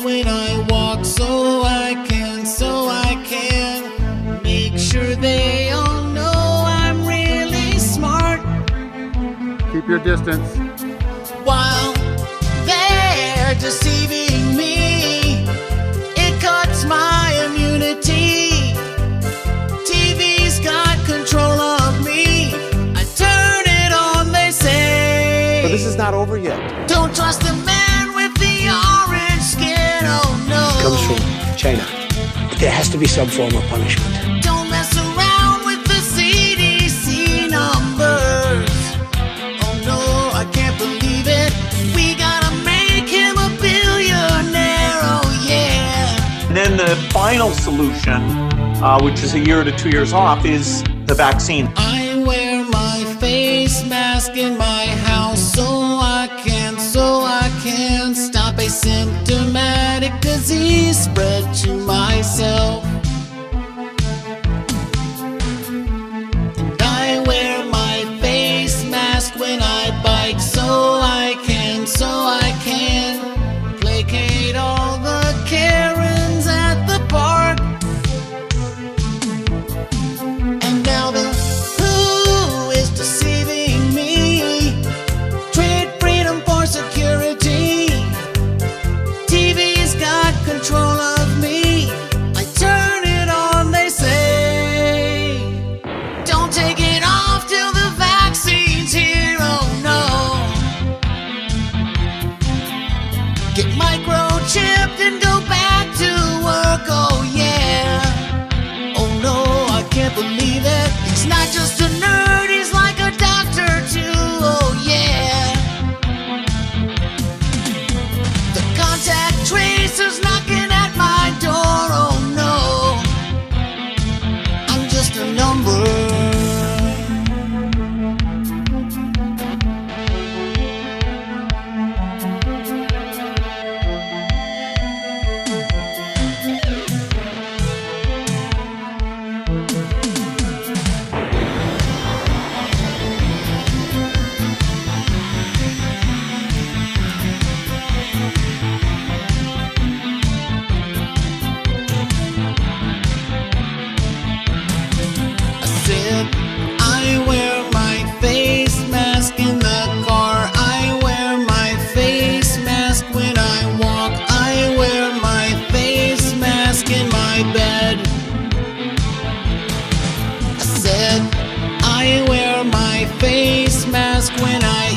when I walk, so I can make sure they all know I'm really smart. Keep your distance. While they're deceiving me, it cuts my immunity. TV's got control of me. I turn it on, they say. But this is not over yet. Don't trust the man with the orange skin, oh no. It comes from China. There has to be some form of punishment. Don't mess around with the CDC numbers. Oh no, I can't believe it. We gotta make him a billionaire, oh yeah. And then the final solution, which is a year to 2 years off, is the vaccine. I wear my face mask in my house so I can stop a symptomatic disease spread to myself. And I wear my face mask when I bike so I can placate all the Karens at the park. And now the WHO is deceiving me. Trade freedom for security. TV's got control of me. I turn it on, they say. Don't take it off till the vaccine's here, oh no. Get microchipped and go back to work, oh yeah. Oh no, I can't believe it. He's not just a nerd, he's like a doctor too, oh yeah. The contact tracer's knocking at my door, oh no. I'm just a number. I wear my face mask in the car. I wear my face mask when I walk. I wear my face mask in my bed. I said I wear my face mask when I